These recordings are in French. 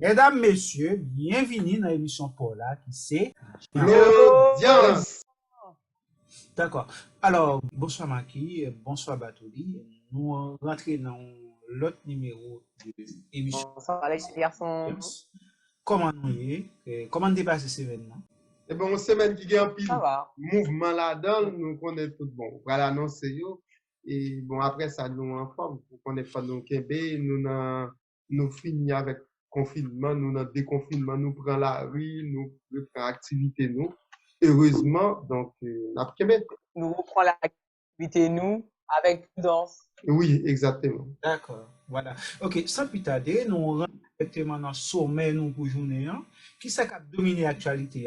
Mesdames, messieurs, bienvenue dans l'émission Paula qui c'est. L'audience. D'accord. Alors, bonsoir Maki, bonsoir Batoli. Nous rentrons dans l'autre numéro de l'émission. Bonsoir Alex, garçon. Comment nous y est? Comment dépasse ce événement? Et bon, une semaine qui gagne pile Ça va. mouvement là-dedans, nous connaissons tout bon. Voilà, annoncer yo. Et bon, après ça, nous en forme. Pour qu'on ait pas nous Québec, nous finissons avec confinement, nous dans déconfinement, nous prenons la rue, nous prenons activité, nous. Heureusement, donc, la Québec. Nous reprenons l'activité, nous, avec prudence. Oui, exactement. D'accord, voilà. Ok, sans plus tarder, nous rentrons directement dans le sommet nous pour journée. Qui ça qui a dominé l'actualité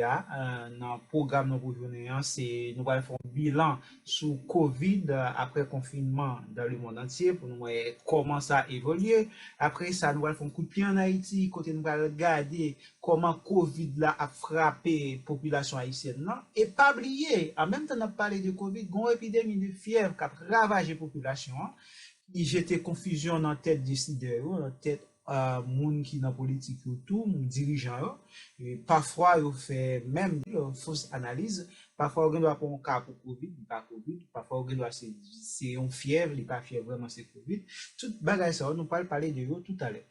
dans le programme nous pour journée, c'est nous allons faire un bilan sur Covid après confinement dans le monde entier pour nous voir comment ça a évolué. Après ça, nous allons faire un coup de pied en Haïti, côté nous allons regarder comment Covid là a frappé la population haïtienne. Non? Et pas oublier, en même temps on a parlé de Covid, une épidémie de fièvre qui a ravagé la population. Il jette confusion dans la tête des décideurs, dans la tête moun qui dans politique tout, dirigeants. Et parfois, ils fait même fausse analyse. Parfois, on doit prendre un cas pour Covid, pas Covid. Parfois, on doit c'est une fièvre, il pas fièvre vraiment c'est Covid. Tout bagage ça, nous parler de eux tout à l'heure.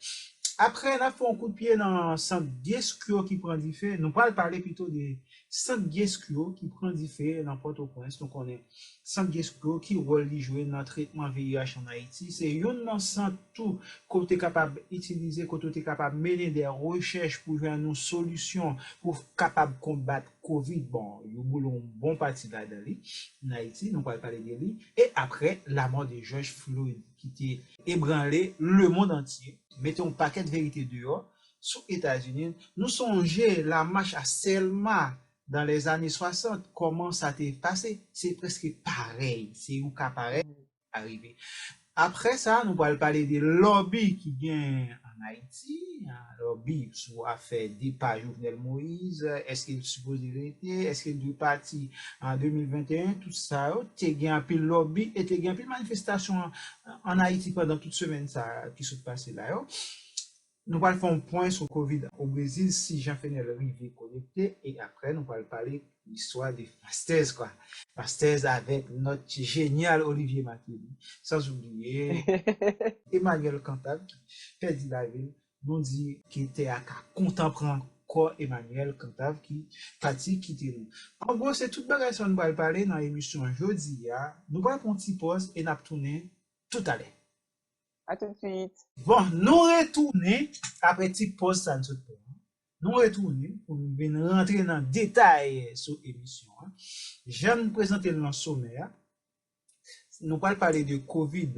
Après, on a fait un coup de pied dans 110 qui prend du fait. Nous parler plutôt de 110 qui prend du fait dans Port-au-Prince. Donc, on est 110 qui rôle jouer dans le traitement VIH en Haïti. C'est une dans tout côté capable d'utiliser, côté capable de mener des recherches pour jouer une solution pour capable de combattre Covid. Bon, nous voulons un bon parti là-dedans en Haïti. Nous parler de lui. Et après, la mort de George Floyd qui était ébranlé le monde entier. Mettons un paquet de vérité dehors, sous États-Unis, nous songeons la marche à Selma dans les années 60, comment ça t'est passé, c'est presque pareil, c'est où qu'à pareil arrivé. Après ça, nous allons parler des lobbies qui viennent en Haïti, un lobby sur affaire des pas Jovenel Moïse, est-ce qu'il est supposé rester, est-ce qu'il est parti en 2021, tout ça, tu as un pile lobby et tu as un pile manifestation en Haïti pendant toute semaine ça qui se passe là. Nous allons faire un point sur Covid au Brésil si Jean-Fenel Rivier connecté et après nous allons parler de l'histoire des Pastez quoi. Pastez avec notre génial Olivier Mathieu. Sans oublier Emmanuel Cantave qui fait de la ville, nous dit qu'il était à contemporain encore Emmanuel Cantave qui pratique quitter nous. En gros, c'est toute bagage que nous allons parler dans l'émission aujourd'hui. Nous allons prendre un petit pause et nous allons tourner tout à l'heure. À tout de suite. Bon, nous retournons après petite pause ça nous nous retournons pour nous venir rentrer dans le détail sur l'émission. Je vais nous présenter le sommaire. Nous allons parler de Covid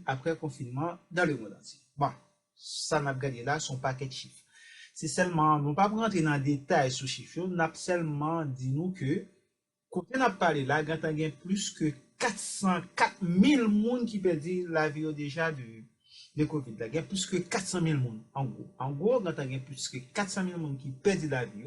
après confinement dans le monde entier. Bon, ça m'a regardé là son paquet de chiffres. C'est seulement, nous ne pas rentrer dans le détail sur les chiffres, nous avons seulement dit nous que, quand on a parlé là, il y a plus que 404 000 personnes qui perdent la vie déjà de Covid. Il y a plus que 400 000 personnes en gros. En gros, il y a plus que 400 000 personnes qui perdent la vie.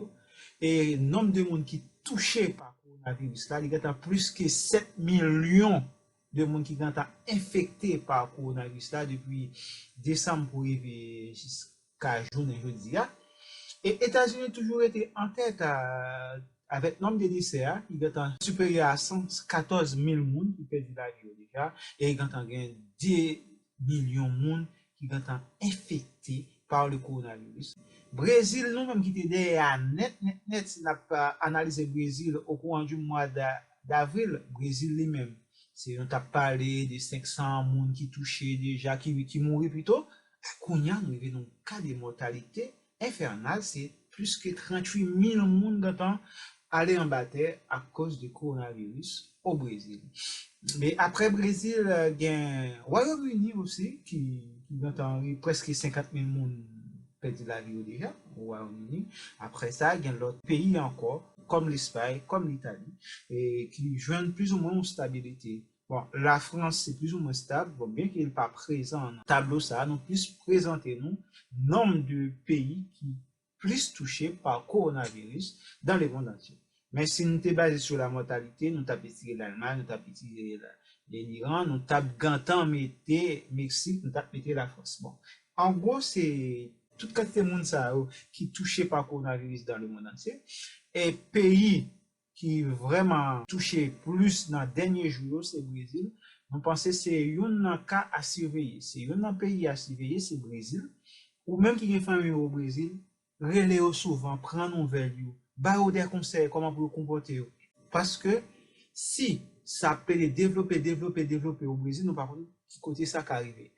Et le nombre de personnes qui touchés par le coronavirus, là, il y a plus que 7 millions de personnes qui sont infectés par le coronavirus là depuis décembre pour arriver jusqu'à journée jeudi. Et les États-Unis toujours été en tête avec le nombre de décès qui est supérieur à 114 000 personnes qui perdent la vie déjà et il y a 10 millions de personnes qui sont infectés par le coronavirus. Brésil, nous-mêmes qui étaient derrière net, si n'a pas analysé le Brésil au courant du mois d'avril, Brésil lui-même. C'est on t'a parlé de 500 personnes qui touchaient déjà, qui mouraient plutôt. Qu'on y a, nous avons un cas de mortalité infernale, c'est plus que 38 000 personnes qui aller en bataille à cause du coronavirus au Brésil. Mais après Brésil, il y a Royaume-Uni aussi qui entend presque 50 000 personnes perdu la vie déjà au Royaume-Uni. Après ça, il y a l'autre pays encore, comme l'Espagne, comme l'Italie, et qui joignent plus ou moins une stabilité. Bon, la France, c'est plus ou moins stable, bon, bien qu'il n'est pas présent dans le tableau, ça, nous plus présenter nous nombre de pays qui plus touchés par le coronavirus dans le monde entier. Mais si nous sommes basés sur la mortalité, nous avons tiré l'Allemagne, nous avons tiré l'Iran, nous avons gantant Mexique, nous avons la France. Bon, en gros, c'est toute quantité de monde ça qui touché par coronavirus dans le monde entier. Et pays qui vraiment touché plus dans les derniers jours, c'est le Brésil. On pense que c'est un cas à surveiller. C'est un pays à surveiller, c'est le Brésil. Ou même qui est famille au Brésil, relais souvent, prendre nouvelles, bah des conseils comment pour comporter. Parce que si ça peut développer au Brésil, nous par contre, qui côté ça qui arrive.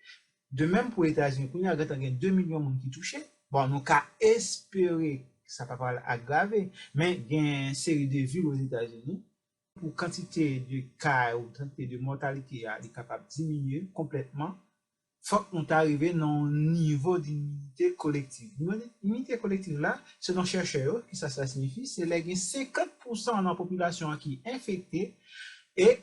De même pour les États-Unis, il y a 2 millions de monde qui touchés. Bon, nous avons espéré que ça ne va pas aggraver, mais il y a une série de villes aux États-Unis pour quantité de cas ou quantité de mortalité est capable de diminuer complètement. Faut qu'on arrive à un niveau d'immunité collective. L'immunité collective là, selon chercheurs, qui ça signifie, c'est les 50% de la population qui est infectée et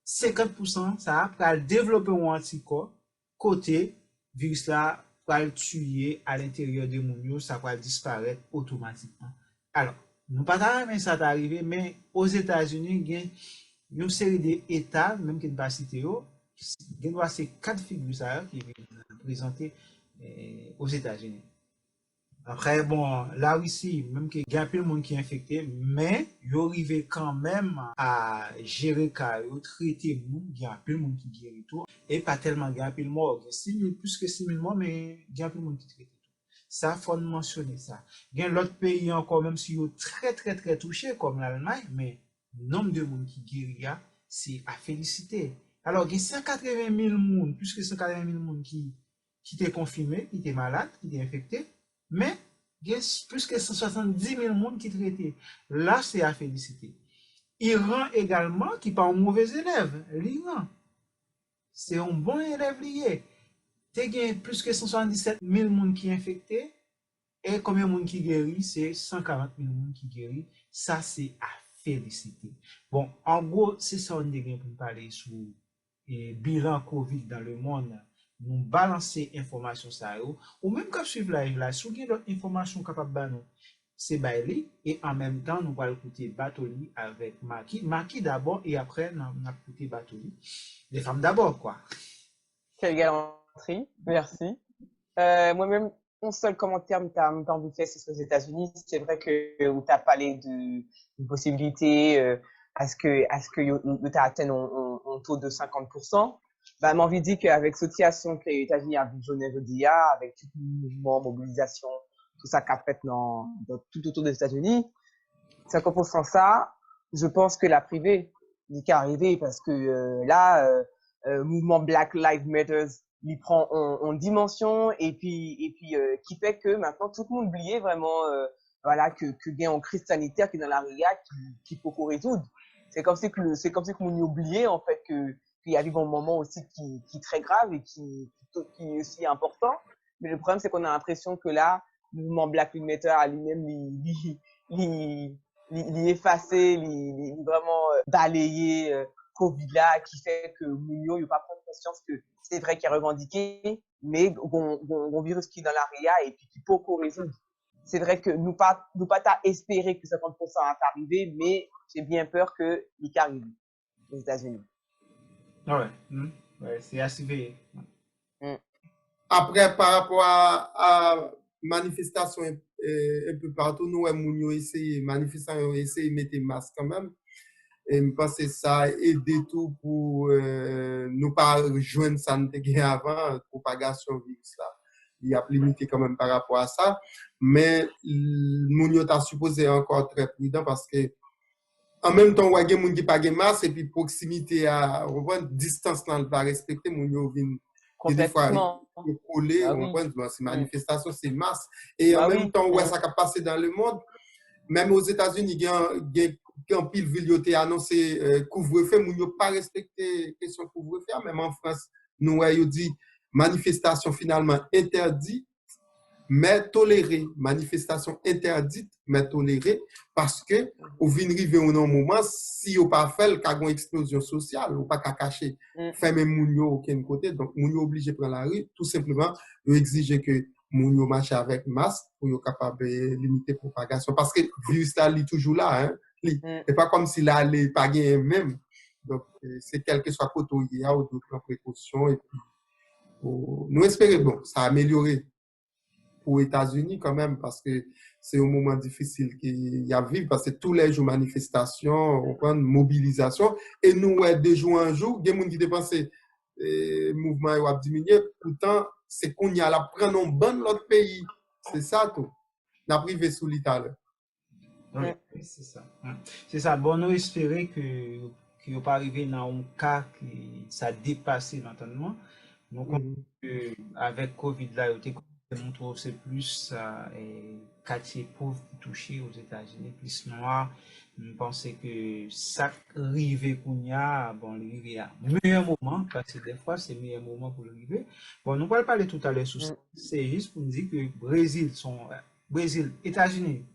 50% ça va développer un anticorps côté virus là va le tuer à l'intérieur de mon ça va disparaître automatiquement. Alors, nous pas mais ça t'arriver mais aux États-Unis, il y a une série d'États même qui ne pas citer il y a ces 4 figures ça qui sont présentées aux États-Unis. Après, bon, là aussi, même qu'il y a un peu de monde qui est infecté, mais ils arrivent quand même à gérer cas, traiter le monde, il y a un peu de monde qui guérit tout, et pas tellement, il y a un peu de mort, plus que 6 000 morts, mais il y a un peu de monde qui traite tout. Ça, il faut mentionner ça. Il y a l'autre pays encore, même si ils sont très touchés, comme l'Allemagne, mais le nombre de monde qui guérit, c'est à féliciter. Alors, il y a 180 000 monde, plus que 180 000 monde qui étaient confirmés, qui étaient malades, qui étaient infectés, mais il y a plus que 170 000 personnes qui traitent. Là, c'est à féliciter. Iran également, qui n'est pas un mauvais élève. L'Iran, c'est un bon élève lié. Il y a plus que 177 000 personnes qui sont infectées. Et combien de monde qui guérit? C'est 140 000 personnes qui guérit. Ça, c'est à féliciter. Bon, en gros, c'est ça on est pour parler sur le bilan COVID dans le monde. Nous balancer information ça ou même quand suivre live là si vous avez d'autres informations capable de nous c'est Bailey et en même temps nous allons écouter Batoli avec Maki d'abord et après nous allons écouter Batoli les femmes d'abord quoi. Quelle galanterie, merci. Moi-même mon seul commentaire me t'a envie de faire c'est sur les États-Unis. C'est vrai que où tu as parlé d'une possibilité à ce que tu as atteint un taux de 50%. Bah, m'a envie de dire qu'avec cette situation que les États-Unis a visionné aujourd'hui, avec tout le mouvement, mobilisation, tout ça qu'a fait tout autour des États-Unis, 50% ça, je pense que la privée n'est qu'à arriver parce que mouvement Black Lives Matter, il prend en dimension et puis qui fait que maintenant tout le monde oublie vraiment que gain en crise sanitaire qui est dans la RIA qui faut résoudre. C'est comme si que nous oubliait en fait que qu'il arrive un moment aussi qui est très grave et qui est aussi important. Mais le problème, c'est qu'on a l'impression que là, le mouvement Black Lives Matter a lui-même effacé, vraiment balayé Covid là, qui fait que Mounio, il n'a pas prendre conscience que c'est vrai qu'il a revendiqué, mais on virus qui est dans la RIA et puis qui peut résoudre. C'est vrai que nous pas espérer que 50% va arriver, mais j'ai bien peur que il arrive aux États-Unis. Ouais, c'est à surveiller. Après, par rapport à manifestation un peu partout, nous, on essaie, manifestants ont essayé de mettre masque quand même. Et je pense que ça a aidé tout pour nous pas rejoindre ça avant, propagation virus là. Il y a limité quand même par rapport à ça. Mais nous a supposé encore très prudent parce que en même temps, il y a des gens qui n'ont pas de masque et puis proximité à distance dans le pas respecter, des fois coller, c'est manifestation, c'est masse. Et en même temps, ça a passé dans le monde. Même aux États-Unis, il y a un pile ville qui a annoncé couvre-feu, mais ils n'ont pas respecté la question couvre-feu. Même en France, nous avons dit manifestation finalement interdite, mais tolérée. Manifestation interdite, mais tolérée, parce que au vient arriver un moment, si on pas fait, il y a une explosion sociale, ou pas qu'à cacher, faire même mounio aucun côté, donc mounio obligé de prendre la rue, tout simplement, de exiger que mounio marche avec masque pour être capable de limiter la propagation, parce que le virus là, il est toujours là, hein. C'est pas comme s'il allait pas gagner même. Donc, c'est quel que soit côté où il y a ou d'autres précautions, et puis, nous espérons, bon, ça a amélioré. pour les États-Unis quand même, parce que c'est un moment difficile qu'il y a à vivre, parce que tous les jours, manifestations, mobilisation, et nous, ouais, de jour en jour, il y a des gens qui dépensent mouvement va diminuer, pourtant, c'est qu'on y a la prendre en bonne l'autre pays. C'est ça tout. On a privé sous l'Italie. Oui, c'est ça. C'est ça. Bon, nous espérons que qu'il n'est pas arrivé dans un cas qui ça a dépassé l'entendement. Donc, avec Covid là, on trouve c'est plus quartier pauvre qui touché aux États-Unis, plus noir. Je pense que ça arrive qu'on y a, bon, arrivé à meilleur moment, parce que des fois, c'est le meilleur moment pour l'arriver. Bon, nous allons parler tout à l'heure sur ça. C'est juste pour nous dire que Brésil, États-Unis,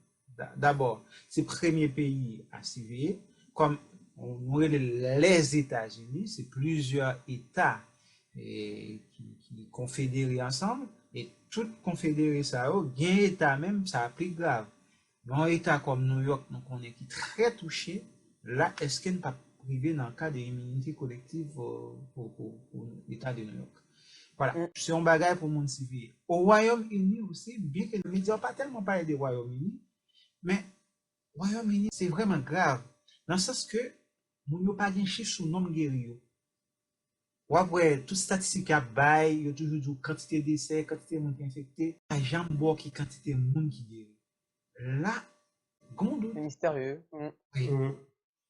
d'abord, c'est le premier pays à surveiller. Comme on aurait les États-Unis, c'est plusieurs États qui confédérés ensemble. Et tout confédéré, ça, bien État même, ça a plus grave. Dans un État comme New York, donc on est très touché. Là, est-ce qu'il n'est pas privé dans le cas de l'immunité collective pour l'État de New York? Voilà, c'est un bagage pour mon civil. Au Royaume-Uni aussi, bien que les médias n'ont pas tellement parlé du Royaume-Uni, mais Royaume-Uni, c'est vraiment grave. Dans le sens que, nous n'avons pas de chiffre sur le nombre de guéris. Ouais, toute statistique à bail, il y a toujours dit quantité de décès, quantité de monde infecté, la jambe qui quantité de monde qui guérit. Là, c'est mystérieux. Oui.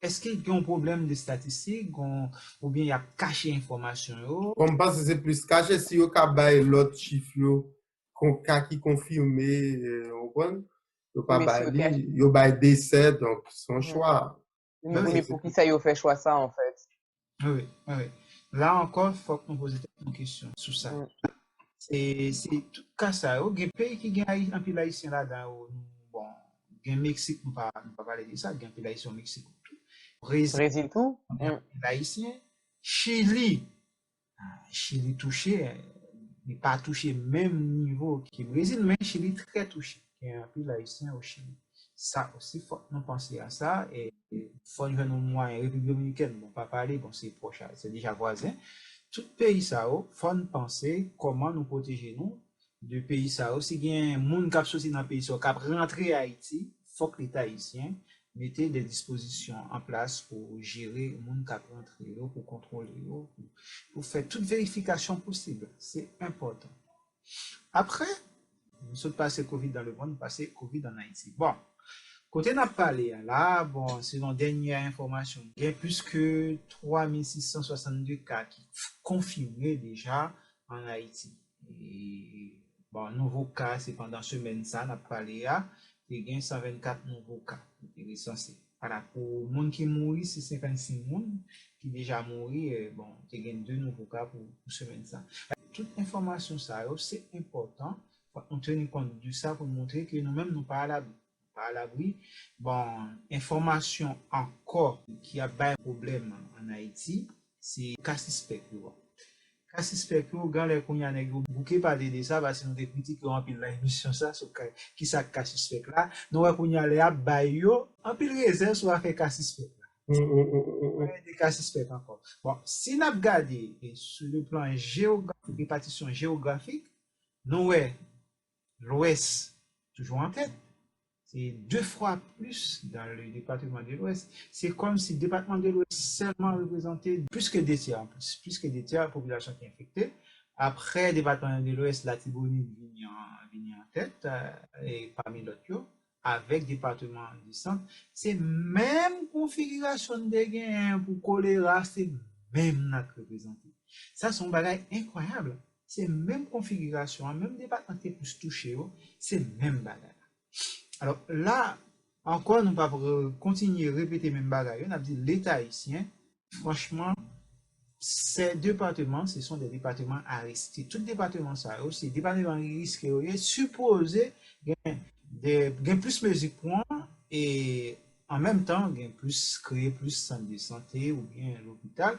Est-ce qu'il y a un problème de statistiques ou bien il y a caché information? On pense que c'est plus caché si on a bail l'autre chiffre qui confirmé, on comprend? Il y a bail décès, donc son choix. Mais pour qui ça y a fait choix ça en fait? Oui. Là encore, il faut qu'on pose une question sur ça. C'est tout cas ça. Il y a des pays qui gagnent un peu haïtien là-dedans. Bon, il y a Mexique, on ne va pas parler de ça, il y a un peu haïtien au Mexique. Brésil tout? Haïtien. Chili touché, mais pas touché même niveau que le Brésil, mais Chili très touché. Il y a un peu haïtien au Chili. Ça aussi, il faut nous penser à ça. Et il faut nous moyens. République dominicaine, bon, pas parler, bon, c'est proche, c'est déjà voisin. Tout pays ça, il faut nous penser comment nous protéger nous de pays ça. Si il y a un monde qui a sorti dans le pays, qui a rentré à Haïti, il faut que l'État haïtien mette des dispositions en place pour gérer le monde qui a rentré, pour contrôler, pour faire toute vérification possible. C'est important. Après, nous sommes passés Covid dans le monde, nous passé Covid en Haïti. Bon, côté n'a parlé là, bon, selon dernière information, il y a plus que 3662 cas qui confirmés déjà en Haïti. Et bon, nouveau cas, c'est pendant semaine ça, n'a parlé là, il y a 124 nouveaux cas recensés. Voilà, pour les gens qui mourent, c'est 56 personnes qui déjà mourent, bon, il y a 2 nouveaux cas pour semaine ça. Toute information ça, c'est important. On tenir compte de ça pour montrer que nous-mêmes nous pas à l'abri. Bon, information encore qui a pas un problème en Haïti, c'est cas suspect. Cas suspect, quand les qu'on y a bouquet parler de ça, parce que nous des critiques en pile la émission ça, sur qui ça cas suspect là, nous qu'on y a les bayo en pile réserve sur faire cas suspect là. Des cas suspects encore. Bon, si nous regardons sur le plan géographique, répartition géographique, nous l'Ouest toujours en tête. C'est 2 fois plus dans le département de l'Ouest. C'est comme si le département de l'Ouest seulement représentait plus que 2 tiers, plus que 2 tiers de la population qui est infectée. Après, le département de l'Ouest, la Tibonite vient en tête, et parmi d'autres, avec le département du centre. C'est même configuration de gain pour choléra, c'est même notre représenté. Ça, c'est un bagage incroyable. C'est même configuration, même département qui est plus touché, c'est même bagage. Alors là, encore, nous ne continuer à répéter même bagaille. On a dit l'État haïtien, franchement, ces départements, ce sont des départements à risque. Tout département, ça aussi, département à risque, supposé gagner plus mesures points et en même temps, créer plus centre de santé ou bien l'hôpital.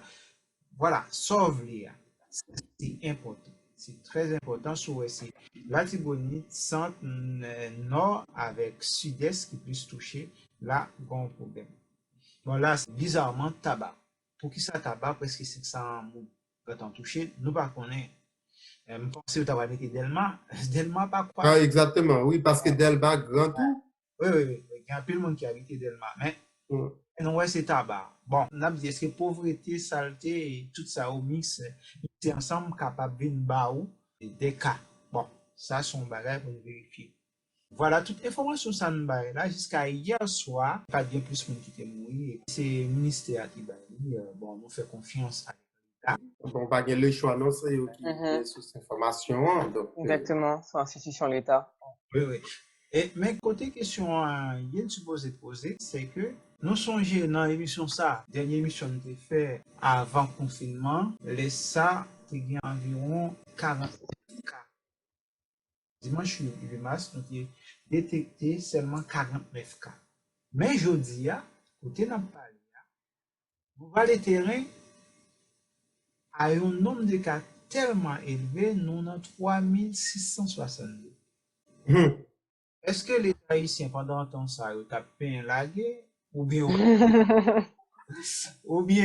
Voilà, sauve-les. C'est important. C'est très important sur la Tibonite, centre nord avec sud-est qui puisse toucher, là, bon problème. Bon, là, c'est bizarrement tabac. Pour qui ça tabac, parce que c'est ça, quand on touche, nous pas connaît. Je pense que tu vas mettre Delma. Delma, pas quoi. Ah, exactement, oui, parce que Delma, grand tout. Oui, oui, oui. Il y a un peu de monde qui habite Delma. Mais Ouais. non, ouais, c'est tabac. Bon, on a dit, est-ce que pauvreté, saleté, et tout ça au mix, c'est ensemble capable de baou des cas. Bon, ça, son bagage pour nous vérifier. Voilà, toute information ça nous bail là jusqu'à hier soir, pas bien plus de monde qui était mort. C'est le ministère qui bail. Bon, nous fait confiance à l'État. Bon, pas le choix, non, c'est eux qui Mhm. sous cette information. Donc, Exactement, c'est institution de l'État. Oui, oui. Et, mais côté question, il y a supposé poser, c'est que nous songeons dans l'émission ça, dernière émission nous fait avant le confinement, les ça, il environ 40 cas. Dimanche 8 mars, nous avons détecté seulement 49 cas. Mais je dis, côté n'a pas nous va le terrain à un nombre de cas tellement élevé, nous avons 3662. Est-ce que les Haïtiens, pendant ce temps, ça, ils ont peine la guerre, ou bien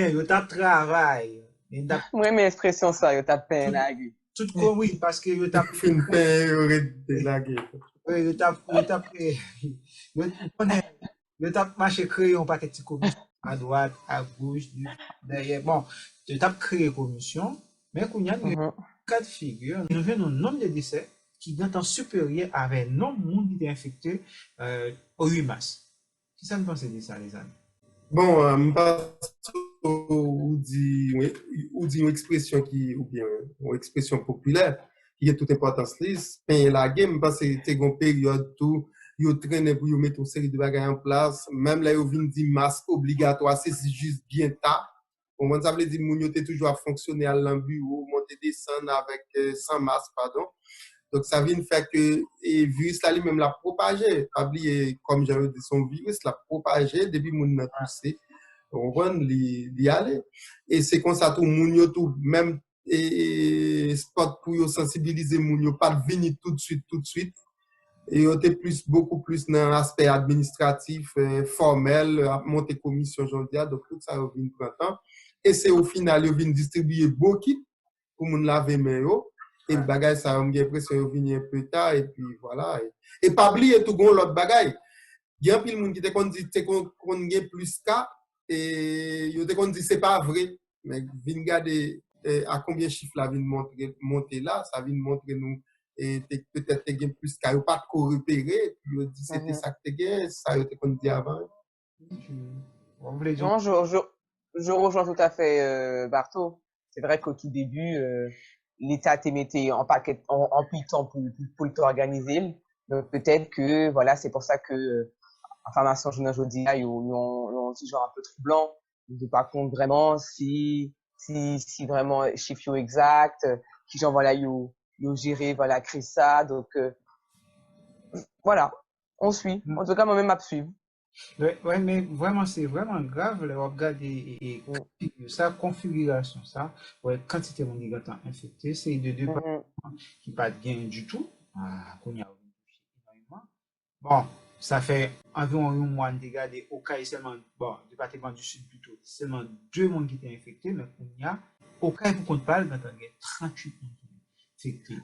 ils ont travail, Moi, mes expressions, ça, yo tape peine la gueule. tout comme oui, parce que ils ont fin de paix, aurait de la guerre. ils ont marché créer un paquet de commissions à droite, à gauche, derrière. Bon, ils ont créé commission, mais qu'on y a Mhm. cas de figure, nous avons un nombre de décès qui est en supérieur avec le nombre de monde qui est infecté au 8 mars. Qu'est-ce que vous pensez de ça, les amis? Bon, ou dit une expression qui, ou bien une expression populaire qui est toute importance lisse, payer la game parce que c'est une période tout, ils traînent pour mettre une série de bagages en place, même là, ils viennent dire masque obligatoire, c'est juste bien tard. Bon, ça veut dire que nous sommes toujours à fonctionner à l'embureau, monter, descendre avec, sans masque, pardon. Donc, ça vient faire que le virus là lui-même l'a propagé. Pas oublier, comme j'avais dit, son virus l'a propagé depuis que nous avons poussé. On va y aller. Et c'est comme ça tout le monde, tout, même spot pour sensibiliser les gens, pas de venir tout de suite. Et on était beaucoup plus dans l'aspect administratif, formel, à monter commission journalière. Donc, tout ça, on vient prendre temps. Et c'est au final, on vient distribuer beaucoup kits pour nous laver les mains. Et le bagage, ça a l'impression qu'il vient un peu tard, et puis voilà. Et pas oublier tout l'autre bagage. Il y a un peu de monde qui dit qu'on a plus qu'à, et il y a des gens qui disent que ce n'est pas vrai. Mais vient regarder à combien de chiffres là vient monter là, ça vient montrer nous, et peut-être qu'il y a plus qu'à, pas de repérer, puis il dit c'était ça que tu as, ça qu'on dit avant. Non, je rejoins tout à fait Bartho. C'est vrai qu'au tout début, l'État te mettait en paquet, en piton pour t'organiser. Donc peut-être que voilà, c'est pour ça que information journal aujourd'hui, ils ont un genre un peu troublant. Ils ne pas compte vraiment si vraiment chiffre exact, qui genre voilà, ils géré, voilà, créé ça. Donc voilà, on suit. En tout cas, moi-même, à suivre. Ouais, mais vraiment, c'est vraiment grave, le regard et sa configuration, ça, ouais, quantité de monde infecté, c'est de deux qui pas bien du tout, qu'on y a énormément. Bon, ça fait environ un mois de regarder au cas seulement, bon, département du Sud plutôt, seulement 2 monde qui étaient infectés, mais qu'on y a, au cas où on compte pas, il y a 38 monde qui étaient infectés.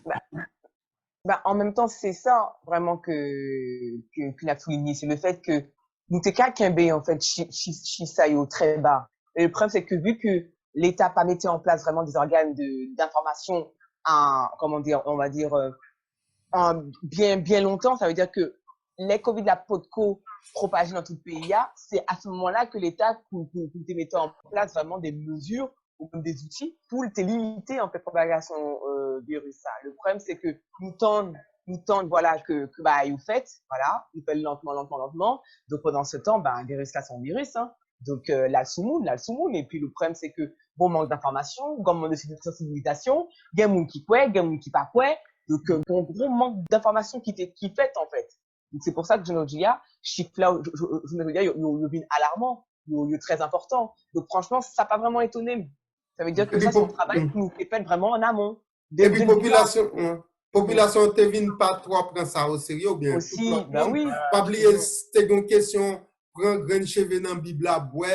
En même temps, c'est ça vraiment qu'il a souligné, c'est le fait que nous t'es quelqu'un en fait, ça très bas. Et le problème, c'est que vu que l'État pas mis en place vraiment des organes d'information comment dire, on va dire, bien longtemps, ça veut dire que les Covid, la POTCO propagée dans tout le pays, c'est à ce moment-là que l'État te mettait en place vraiment des mesures ou même des outils pour te limiter en fait propagation virus. Ça. Le problème, c'est que nous tendons voilà que bah ils faites voilà ils font lentement. Donc pendant ce temps, bah virus là son virus. Hein. Donc là le soumoun et puis le problème c'est que bon manque d'information, bon manque de sensibilisation, il y a des gens qui quoi, il y a des gens qui pas quoi. Donc gros manque d'information qui fait en fait. Donc c'est pour ça que je nous dis chiffre là je me dire il alarmant, il est très important. Donc franchement ça pas vraiment étonné. Ça veut dire que ça c'est un travail qui nous fait vraiment en amont. Et puis population te vient pas trop prendre ça au sérieux bien. Aussi, bah oui. Pas oublier c'est une question prend grain cheveux dans Bible là, boire,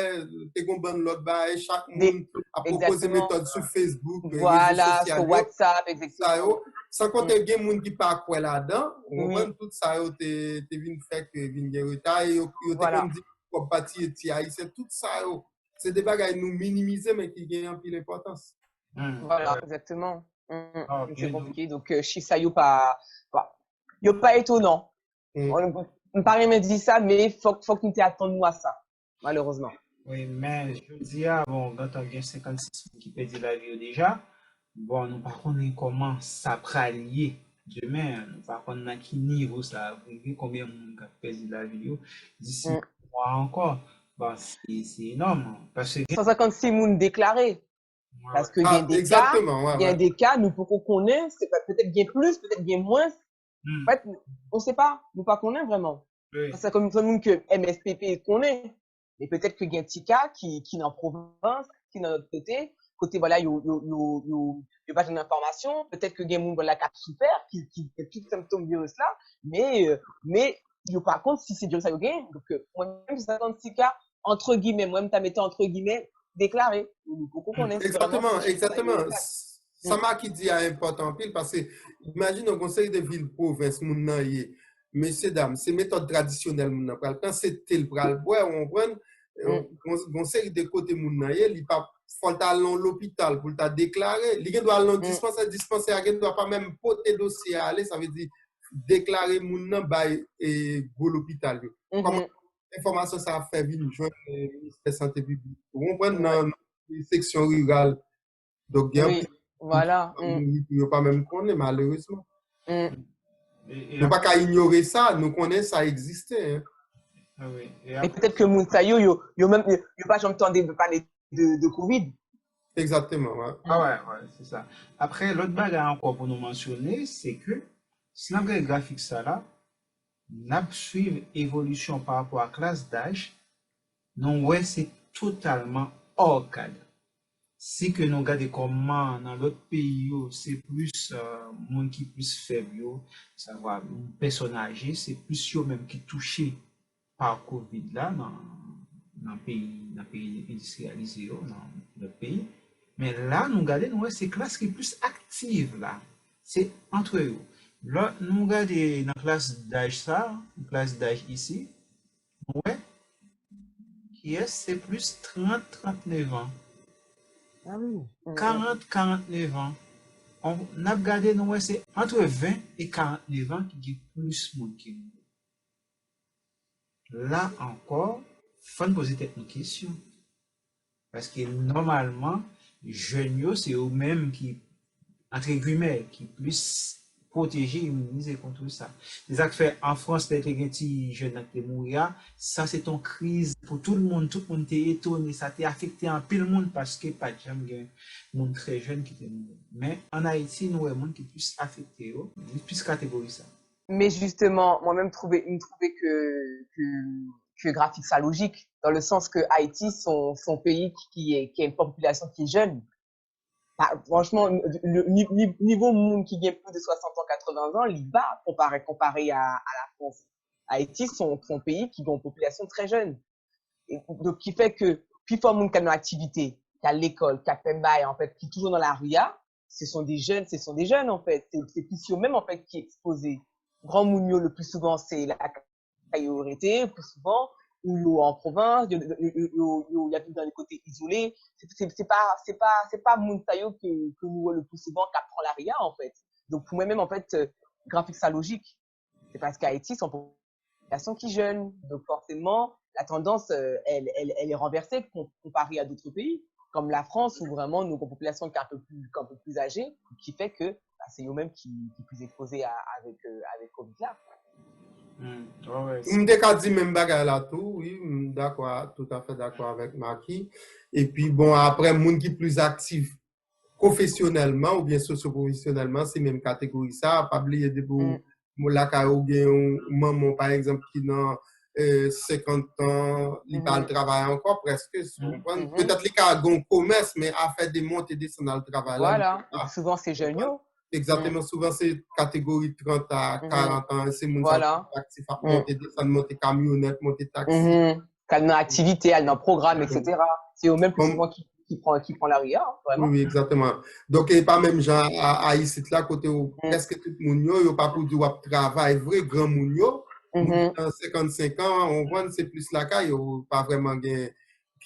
t'es qu'on bonne l'autre bail, chaque Des- monde a proposé exactement. méthode sur Facebook, réseaux Voilà, sociaux, sur WhatsApp, ça exactement. yo, sans compter des gens qui pas quoi là-dedans, on Oui. prend tout ça yo t'es vinn faire que vinn gen retard et yo t'es Voilà. qu'on dit pour bâtir ti haïtien tout ça yo. C'est des bagages nous minimiser mais qui gagnent en pile importance. Voilà, exactement. Ah, C'est bien compliqué. Donc, ça, yo pas étonnant. On paraît me dit ça, mais faut que nous t'attendons à ça, malheureusement. Oui, mais je dis, bon, quand on a 56 qui perdent la vie déjà, bon, nous par contre, comment ça prallier demain, nous par contre, dans quel niveau ça va arriver, combien de monde qui perdent la vie d'ici un mois encore, bon, c'est énorme. Parce que, 156 moun déclarés. Parce que il y a des exactement, cas, des cas, nous pour qu'on connaisse, c'est peut-être bien plus, peut-être bien moins. En fait, on sait pas, nous pas connaît vraiment. oui. C'est comme tout le monde que MSPP connaît. Mais peut-être qu'il y a un petit cas qui dans la province, qui dans notre côté voilà, yo pas d'information, peut-être que il y a un monde voilà qui a souffert, qui a tout symptôme virus là, mais yo par contre si c'est virus ça yo gagne, donc moi-même 56 cas entre guillemets, moi-même t'as mis entre guillemets déclaré. Beaucoup connaissent exactement. Ça m'a qui dit important pile parce que imagine un conseil de ville province moun nan yé. Messieurs dames, c'est méthode traditionnelle moun nan pral. Quand c'est tel pral boire, on prend conseil de côté moun nan yé, li pa faut aller à l'hôpital pour ta déclarer, li doit aller dans dispensaire, il doit pas même porter dossier à aller, ça veut dire déclarer moun nan bay et go l'hôpital. Comment information ça a fait venir joindre le ministère de santé publique. On prend dans les sections rurales. Donc oui, voilà. Nous pas même connaître malheureusement. Et nous pas qu'à ignorer ça, nous connaissons ça existait. Ah oui. Et peut-être que Mounsayo, yo même yo pas jamais entendu parler de Covid. Exactement, ouais. Ah ouais, c'est ça. Après, l'autre bagarre encore pour nous mentionner, c'est que si on regarde le graphique ça là, nous suivre évolution par rapport à la classe d'âge, non ouais, c'est totalement hors cadre. Si que nous regardons comment dans l'autre pays, c'est plus monde qui plus faible, ça va, personnes âgées, c'est plus eux même qui touchés par Covid là dans le pays industrialisé, dans le pays. Mais là, nous regardons, nous c'est classe qui est plus active là. C'est entre eux. Là, nous regardons dans la classe d'âge ça, la classe d'âge ici, ouais, qui est, c'est plus 30-39 ans. Ah oui. 40-49 ans. On a regardé, nous, c'est entre 20 et 49 ans qui est plus monde qui nous. Là encore, il faut poser une question. Parce que normalement, les jeunes, c'est eux-mêmes qui, entre guillemets, qui plus protéger et immuniser contre ça. Les actes en France, les petits jeunes qui mourir, ça c'est une crise pour tout le monde est étonné, ça t'a affecté en pile monde parce que pas de jamais monde très jeune qui était mort. Mais en Haïti, nous avons monde qui est plus affecté, plus catégorie ça. Mais justement, moi-même trouver que graphique ça logique dans le sens que Haïti son pays qui a une population qui est jeune. Franchement, le niveau monde qui gagne plus de 60 ans, 80 ans, il va comparé à la France. Haïti, son pays qui a une population très jeune. Et donc, qui fait que, plus fort monde qui a une activité, qui a l'école, qui a fait bail, en fait, qui est toujours dans la RIA, ce sont des jeunes, en fait. C'est plus eux-mêmes, en fait, qui est exposé. Grand Mounio, le plus souvent, c'est la priorité, plus souvent, ou en province, il y a tout dans les côtés isolés. C'est pas Mountayo que nous le plus souvent qu'apprend la RIA, en fait. Donc, pour moi-même, en fait, graphique, ça logique. C'est parce qu'Haïti, c'est une population qui jeune. Donc, forcément, la tendance, elle est renversée comparée à d'autres pays, comme la France, où vraiment, nous avons une population qui est un peu plus âgée, qui fait que, c'est eux-mêmes qui plus exposés avec Covid là. Je dis même bagarre là tout, oui, d'accord, tout à fait d'accord avec Maki. Et puis bon, après, monde qui est plus actif professionnellement ou bien socio-professionnellement, c'est même catégorie ça. Pas oublier de pour la maman par exemple qui dans 50 ans, il va le travail encore presque. Peut-être qu'il a un commerce, mais à faire des montées et descendre dans le travail. Voilà, souvent c'est jeunes. Exactement, souvent c'est catégorie 30 à 40 ans, c'est moun sa Voilà. actif à monter, descendre, monter camionnette, monter taxi. Qu'elle a activité, elle a un programme, etc. C'est au même plus souvent Comme, qui prend la RIA, hein, vraiment. oui, exactement. Donc, il n'y a pas même gens à ici, là, côté où presque tout le monde, il n'y a pas pour dire travail vrai, grand moun yo. Moun dans 55 ans, on voit, c'est plus la caille, pas vraiment une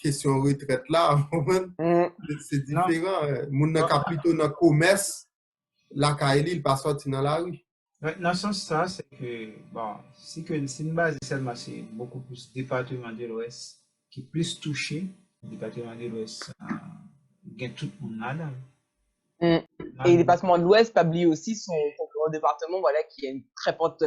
question retraite là, on voit, c'est différent. Moun nan ka plutôt dans le commerce, la caille, il pas sorti dans la rue. Ouais, dans ce sens, ça, c'est que, bon, si une base seulement, c'est beaucoup plus département de l'Ouest qui est plus touché. Département de l'Ouest, il y a tout le monde là. Et le département de l'Ouest, pas oublier aussi son concurrent département, voilà, qui a une très forte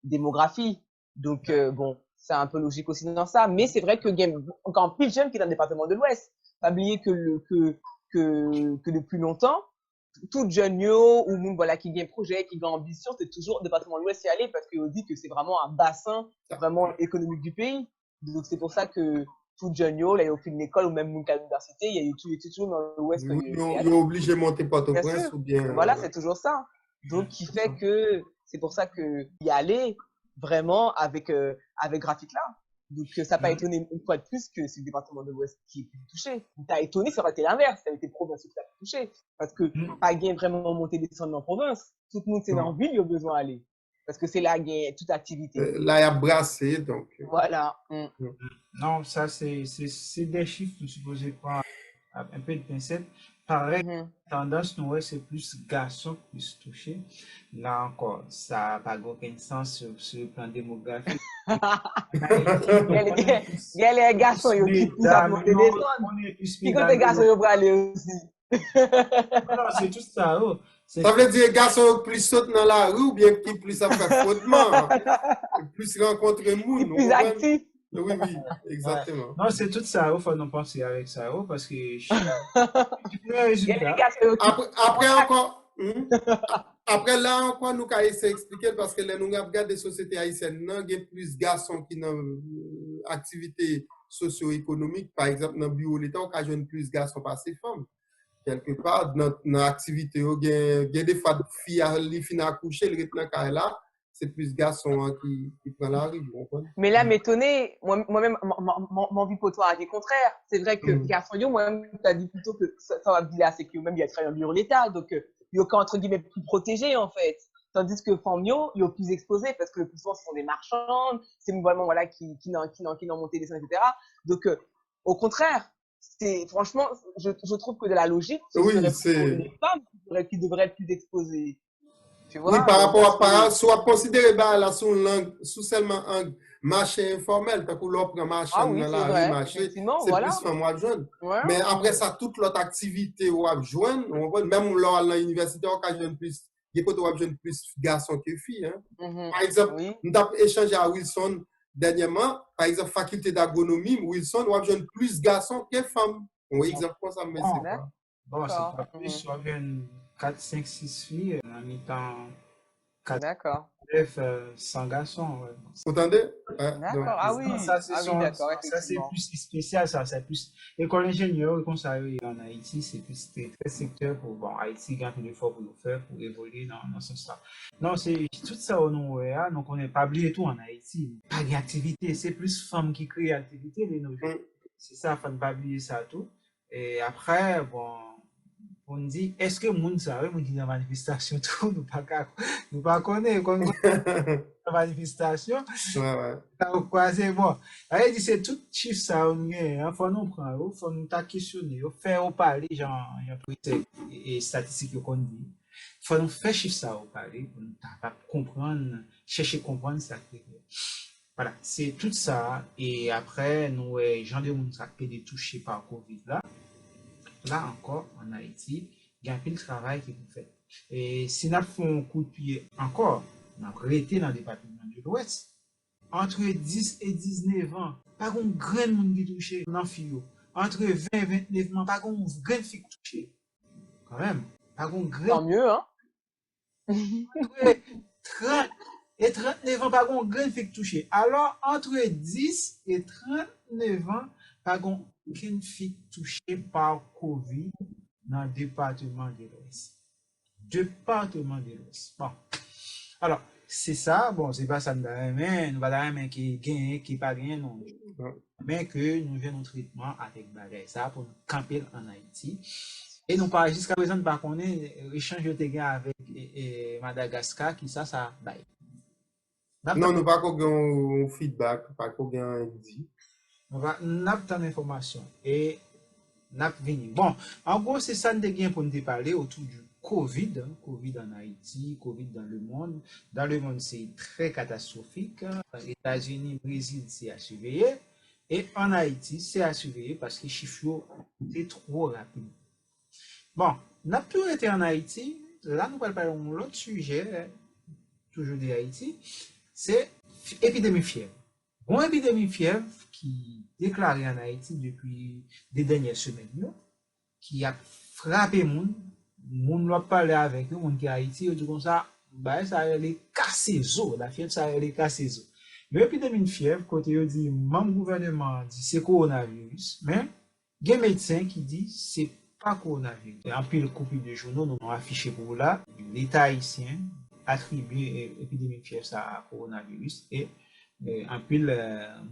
démographie. Donc, bon, c'est un peu logique aussi dans ça. Mais c'est vrai que il y a encore plus de jeunes qui est dans le département de l'Ouest. Pas oublier que depuis longtemps, tout jeune yo ou moun voilà qui gagne projet, qui gagne ambition, c'est toujours le département de l'Ouest y aller parce qu'on dit que c'est vraiment un bassin vraiment économique du pays. Donc c'est pour ça que tout jeune yo, là, il y a aucune école ou même moun à l'université, il y a toujours dans l'Ouest. Il est obligé de monter Port-au-Prince ou bien. Voilà, c'est toujours ça. Donc qui fait que c'est pour ça que y aller vraiment avec Graphic là. Donc, ça n'a pas étonné une fois de plus que c'est le département de l'Ouest qui est plus touché. T'as étonné, ça aurait été l'inverse. Ça aurait été province qui a plus touché. Parce que pas gain vraiment monter descendre dans la province. Tout le monde, c'est dans la ville, il a besoin d'aller. Parce que c'est là qu'il y a toute activité. Là, il y a brassé, donc. Voilà. Non, ça, c'est des chiffres, nous supposons prendre un peu de pincette. Pareil, tendance, nous, c'est plus garçons plus touchés. Là encore, ça n'a pas aucun sens sur le plan démographique. Il y a les garçons qui poussent à monter des zones. Puis quand les garçons vont aller aussi. Non, c'est tout ça. Oh. Ça veut dire garçons plus sautent dans la rue ou bien qui plus à faire frottement, plus rencontrer moun. Plus actifs. Oui, exactement. Ouais. Non, c'est tout ça. Il faut nous penser avec ça. Parce que après encore. Après là encore, nous avons essayé d'expliquer parce que nous regardons des sociétés haïtiennes, il y a plus de garçons qui ont activité socio-économique. Par exemple, dans le bureau de l'État, on a plus de garçons par ces femmes. Quelque part, dans l'activité, il y a des fois de filles qui finissent à coucher, le rythme là, c'est plus de garçons qui prennent la rue. Mais là, m'étonner, moi-même, mon vie pour toi, c'est le contraire. C'est vrai que garçons, moi-même, tu as dit plutôt que ça va dire là, c'est que même il y a travaillé en bureau de l'État, donc il y a entre guillemets plus protégé en fait. Tandis que femmes ils sont plus exposés parce que le plus souvent ce sont des marchandes, c'est vraiment voilà qui n'ont monté des scènes, etc. Donc au contraire, c'est franchement, je trouve que de la logique, c'est les femmes qui devraient être plus exposées. Tu vois, oui, par rapport à soit considérer là sous seulement un marché informel, tant que l'on prend marché dans la rue, marché, c'est voilà. plus femme ou jeune. Mais après ça, toute l'autre activité ou à joindre, même là à l'université, on a plus, il y a plus garçons que filles. Hein. Par exemple, nous avons échangé à Wilson dernièrement, par exemple, faculté d'agronomie, Wilson, on a plus garçons que femmes. On exemple comme ça, mais c'est pas. Bon, c'est pas plus, soit bien 4, 5, 6 filles en mi-temps 4 élèves sans garçons. Ouais. Vous entendez? D'accord, ah oui. Ça, c'est plus spécial, ça. C'est plus école d'ingénieur, comme ça, en Haïti, c'est plus très secteur pour, bon, Haïti, il y a un peu d'efforts pour nous faire, pour évoluer dans ce sens-là. Non, c'est tout ça, donc on n'est pas oublié tout en Haïti. Pas d'activité, c'est plus femmes qui créent l'activité, les nos jours. C'est ça, il ne faut pas oublier ça tout. Et après, bon, on dit, est-ce que moun savait, moun dit la manifestation, tout, nous pas connaître comme la manifestation. Quoi, c'est bon. Elle dit, c'est tout chiffre ça, il faut nous prendre, il faut nous questionner, il faut parler, genre, et statistiques qu'on dit. Il faut nous faire chiffre ça, parler, pour nous comprendre, chercher à comprendre ça. Voilà, c'est tout ça. Et après, nous, gens de moun qui été touchés par Covid là. Là encore, en Haïti, il y a un peu de travail qui est fait. Et si nous faisons un coup de pied encore, nous avons arrêté dans le département de l'Ouest. Entre 10 et 19 ans, pas de grand monde qui est touché dans le fille. Entre 20 et 29 ans, pas de grand fille touché. Quand même, pas de grand. Tant mieux, hein? Entre 30 et 39 ans, pas de grand fille touché. Alors, entre 10 et 39 ans, pas aucune fille touchée par Covid dans le département de l'Ouest. département de l'Ouest. Bon. Alors, c'est ça, bon, c'est pas ça nous va la qui gagne, qui pas gagné, non. Mais que nous venons traitement avec bagay ça pour nous camper en Haïti. Et nous pas jusqu'à présent, nous pas connaître l'échange de gagné avec Madagascar, qui ça bail. Non, nous pas qu'on un feedback, pas qu'on un dit. On va n'attendre l'information et n'a venir. Bon, en gros, c'est ça nous gain pour nous parler autour du Covid, hein, Covid en Haïti, Covid dans le monde. Dans le monde, c'est très catastrophique. États-Unis, Brésil, c'est à surveiller. Et en Haïti, c'est à surveiller parce que les chiffres sont trop rapides. Bon, nous avons toujours été en Haïti. Là, nous parlons d'un autre sujet, toujours de Haïti, c'est l'épidémie fièvre. Une épidémie fièvre qui est déclarée en Haïti depuis des dernières semaines, qui a frappé le monde. Moun l'a parlé avec nous, moun qui Haïti, yo dit comme ça, bah ça a les casser zo, la fièvre ça a les casser zo. L'épidémie de fièvre, côté yo dit, même gouvernement dit c'est coronavirus, mais il y a un médecin qui dit c'est pas coronavirus. En pile copie de journaux nous ont affiché pour là, l'État haïtien attribue l'épidémie de fièvre ça à coronavirus et en pile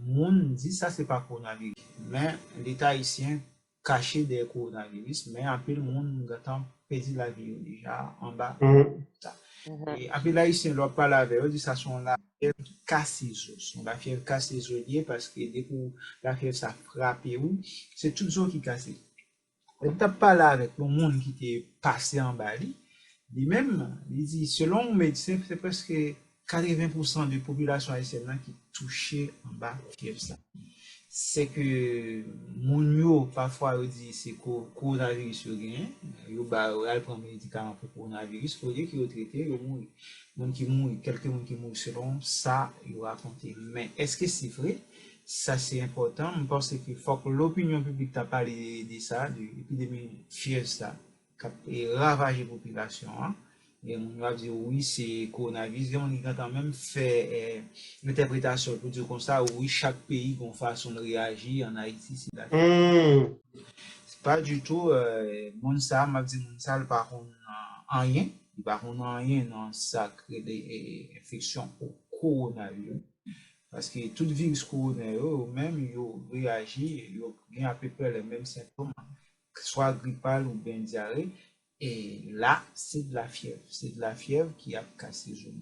moun dit ça c'est pas coronavirus, mais l'État haïtien caché des coronavirus, mais en pile monde attend perdu la vie déjà en bas. Et après là, ici, on ne parle avec eux, ça sont la fièvre qui casse les os. La fièvre casse les os parce que dès que la fièvre ça frappe, c'est tout ça qui casse. Et tu n'as pas là avec le monde qui t'est passé en bas. Lui-même, il dit, selon le médecin, c'est presque 80% de la population haïtienne qui est touchée en bas de fièvre ça. C'est que mon yo parfois dit c'est coronavirus yo gain yo ba al prend médicament pour coronavirus pour dire qu'il traité yo mouri monde qui mouri quelques monde qui mouri selon ça yo raconté mais est-ce que c'est vrai ça c'est important je pense qu'il faut que l'opinion publique t'a parlé de ça de l'épidémie fièvre ça qui ravage la population hein? Et on va dire oui c'est coronavirus on a quand même fait l'interprétation pour dire comme ça oui chaque pays qu'on façon de réagir en Haïti c'est là c'est pas du tout mon ça m'a dit mon ça par contre rien il par contre rien dans ça crée des infections au coronavirus parce que tout virus coronavirus même yo réagit yo bien à peu près les mêmes symptômes soit grippal ou bien diarrhée. Et là, c'est de la fièvre. C'est de la fièvre qui a cassé les genoux.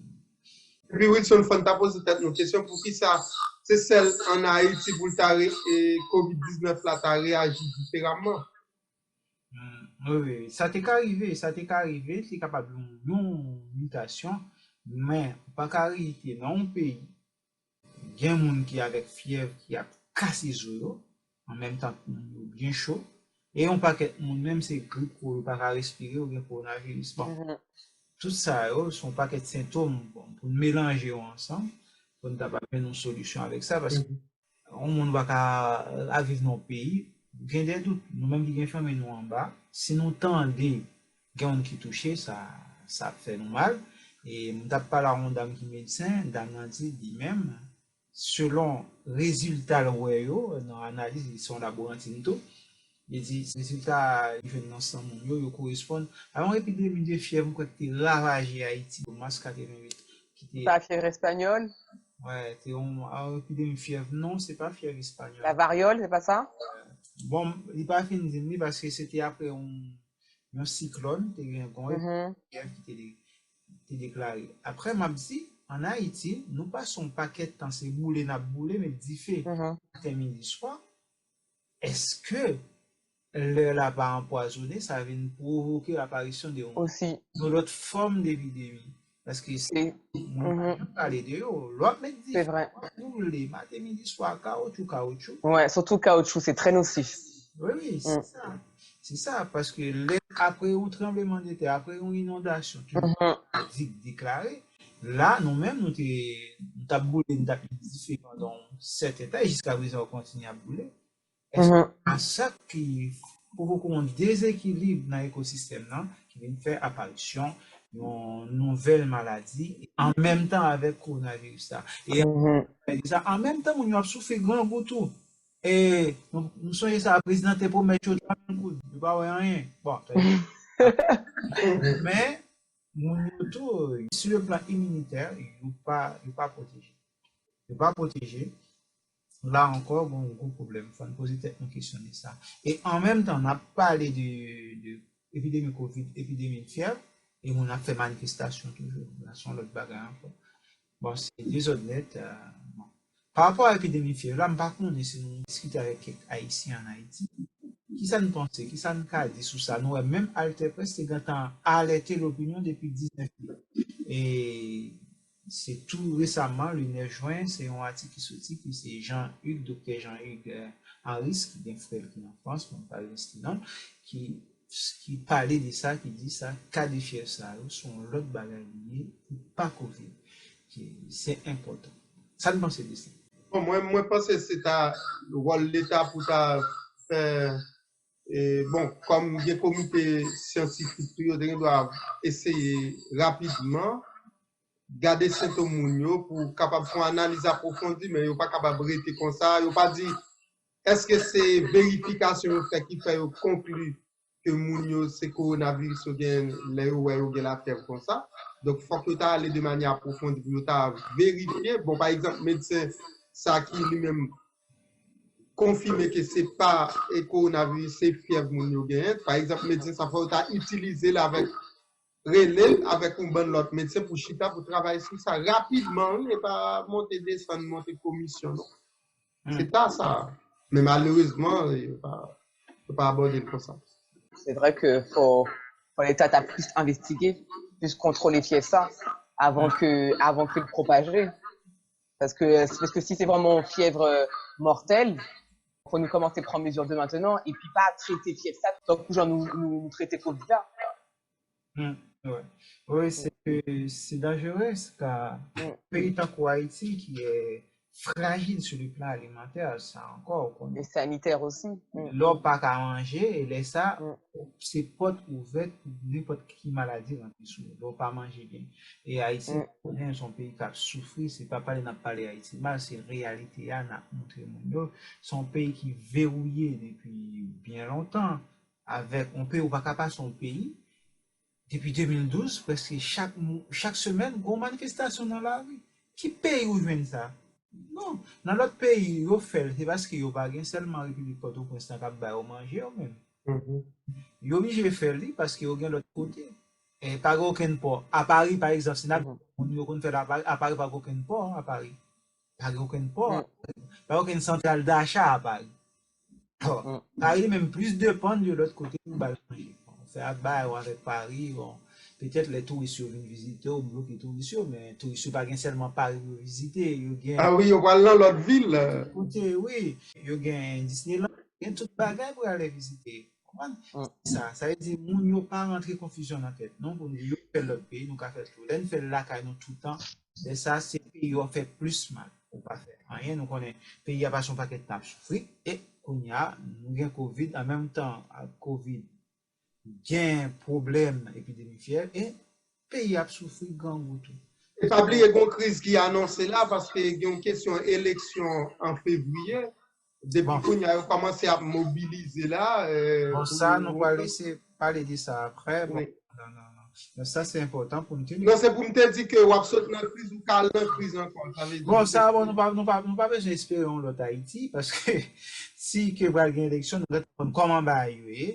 Et puis Wilson, il faut poser peut-être une question pour qui ça, c'est celle en Haïti pour et COVID-19 là, tu as réagi différemment. Oui, ça t'est arrivé, c'est capable d'une mutation, mais pas qu'arriver dans un pays, il y a un monde qui avec fièvre qui a cassé les genoux, en même temps bien chaud. Et on paquet même c'est grippe pour pas respirer ou bien coronavirus. Bon, tout ça sont paquet de symptômes bon, pour mélanger ensemble pour ne pas une solution avec ça parce que on va pas vivre dans le pays. Bien des doutes, nous même qui fermé nous en bas. Si nous tendez gens qui touché ça fait nous mal et on tape pas la ronde dame qui médecin dame dit même selon résultat dans analyse ils sont laboratoire tout. Il dit, les résultats viennent ensemble, ils correspondent à une épidémie de fièvre qui a ravagé Haïti au mars 88. La fièvre espagnole? Ouais, c'est une épidémie de fièvre. Non, c'est pas fièvre espagnole. La variole, c'est pas ça? Bon, il n'est pas fini parce que c'était après un cyclone, il y a une fièvre qui était déclarée. Après, m'a dit, en Haïti, nous passons paquet de temps, c'est boulé, mais différent. Terminé l'histoire. Est-ce que l'air là pas empoisonné, ça vient provoquer l'apparition de l'autre forme d'épidémie. Parce que c'est parler de l'autre mec dit, c'est vrai. Les matins, soir, caoutchouc. Ouais, surtout caoutchouc, c'est très nocif. Oui, c'est ça. C'est ça, parce que après un tremblement de terre, après une inondation, tout déclaré, là, nous-mêmes, nous avons boulé, nous avons fait pendant 7 états, et jusqu'à présent, on continue à bouler. Est-ce que c'est ça qui provoque un déséquilibre dans l'écosystème qui vient faire apparition d'une nouvelle maladie en même temps avec le coronavirus. Et en même temps, nous avons souffert grand goût. Et nous sommes ça, le président est pour mettre au coup, il ne va pas rien. Bon, mais Moun yo tout, sur le plan immunitaire, ils ne pas protégé. Ils ne pas protégé. Là encore, bon, gros problème. Il faut nous poser une question de ça. Et en même temps, on a parlé de épidémie Covid, épidémie de fièvre, et on a fait manifestation toujours. Là, sont l'autre bagarre encore. Bon, c'est des autres net. Bon. Par rapport à l'épidémie de fièvre, là, par contre, si nous discutons avec quelques Haïtiens en Haïti, qui ça nous pense, qui ça nous a dit sur ça? Nous, même Alter Presse, c'est quand alerté l'opinion depuis 19 ans. Et c'est tout récemment, le 9 juin, c'est un article qui sortit, puis c'est Jean-Hugues, docteur Jean-Hugues Henris, qui est un frère qui est en France, on parle d'incident, qui parlait de ça, qui dit ça, cas de fièvre, ça, sont l'autre bagage pas Covid. C'est important. Ça nous pense de ça. Bon, moi, je pense que c'est le rôle de l'État pour faire. Et bon, comme des comités scientifiques, ils doivent essayer rapidement garder cet homme pour capable faire une analyse approfondie, mais ils ne pas capable de rester comme ça. Ils ne pas dire est-ce que c'est vérification qui fait conclure que Mounio c'est coronavirus ou bien la fièvre comme ça. Donc, il faut que tu ailles de manière approfondie pour vérifier. Bon, par exemple, médecin, ça qui lui-même confirmer que ce n'est pas le coronavirus, c'est fièvre Mounio gagne. Par exemple, médecin, ça faut utiliser là avec relais avec un bon autre médecin pour chita pour travailler sur ça rapidement et pas monter descendre monter commission non. C'est ça mais malheureusement il ne peut pas aborder comme ça. C'est vrai que faut l'État t'a plus investiguer, plus contrôler ça avant que le propager. Parce que si c'est vraiment fièvre mortelle, il faut nous commencer à prendre mesure de maintenant et puis pas traiter fièvre ça, donc genre nous traiter Covid là. Ouais. Oui, c'est dangereux car un pays comme Haïti qui est fragile sur le plan alimentaire, ça encore. Et sanitaire aussi. L'eau pas qu'à manger, et laisse ça, c'est porte ouverte pour n'importe qui maladie rentre sous l'eau pas manger bien. Et Haïti, son pays qui a souffert, c'est pas parler n'a parlé Haïti, mais c'est réalité, à n'a montré mon son pays qui verrouillé depuis bien longtemps, avec, on peut ou pas capable son pays. Depuis 2012, presque chaque semaine, une manifestation dans la rue. Qui paye ou vient ça? Non. Dans l'autre pays, ils fait, c'est parce qu'ils n'ont pas seulement République Port-au-Prince qui a manger ou même. Ils sont obligés de faire parce qu'ils ont l'autre côté. Et pas aucun port. À Paris, par exemple, c'est on fait à Paris, pas aucun port à Paris. Pas aucun port. Pas aucune centrale d'achat à Paris. Paris, même plus dépend de l'autre côté pour manger. C'est à Baye ou avec Paris, peut-être les touristes viennent visiter ou bloquer les touristes, mais les touristes pas seulement Paris pour visiter. Ah oui, on va dans l'autre ville. Écoutez, oui, il y a Disneyland, il y a tout bagage pour aller visiter. Ça veut dire que nous ne pas rentrer en confusion dans la tête. Non, pour nous faire l'autre pays, nous avons fait tout. Nous fait la caille tout le temps. Et ça, c'est le pays qui a fait plus mal. On pas faire rien. Nous connaissons le pays qui a pas son paquet de tables souffrir. Et nous avons Covid en même temps, Covid. Gen problème épidémie fièvre et pays a souffert grand tout. Et pas oublier une crise qui a annoncé là parce que y a une question élection en février. Depuis qu'on a commencé à mobiliser là. Bon, ça, nous va laisser parler de ça après. Bon, non. Ça, c'est important pour nous tenir. Non, c'est pour nous dire que vous saute dans la crise ou qu'à la crise encore. Bon, ça, bon, nous pas besoin d'espérer l'autre Haïti parce que si que vous avez une élection, nous répondons comment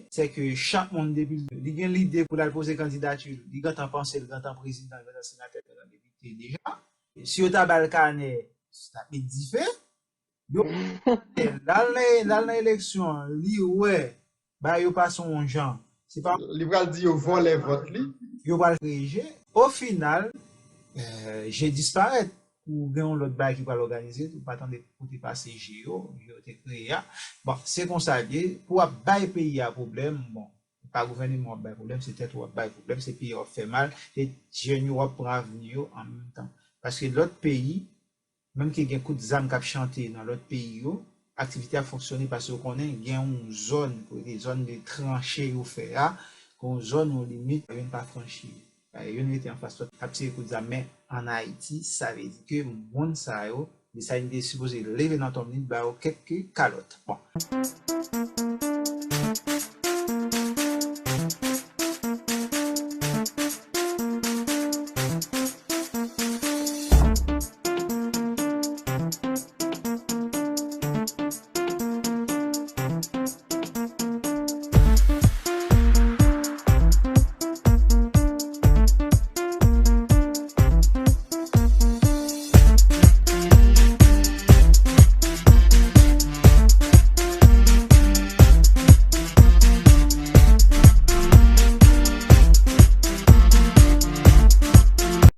c'est que chaque monde depuis, il a l'idée pour la poser candidature, il a pensé le grand président, le grand sénateur, le grand député déjà. Si vous avez balkané, ça peut être différent. Dans l'élection, ouais, bah, il passe son gens. C'est pas. Il va dire, il vole les votes. Il va le réger. Au final, j'ai disparu pour gagner l'autre bail qui va l'organiser, pour pas attendre pour passer GO, bon, c'est comme ça, pour bail pays à problème, bon, pas gouvernement bail problème, c'est peut-être bail problème, c'est pays qui fait mal, et jeunes Europe pour avenir en même temps. Parce que l'autre pays, même qu'il y a un coup de zam qui a chanté dans l'autre pays, l'activité a fonctionné parce qu'on a une zone, des zones de tranchées ou fait, une zone où limite, il n'y a pas franchi. Il y a une en face de la mais en Haïti, ça veut dire que le monde, ça est supposé lever dans ton lit, quelques calottes. Bon.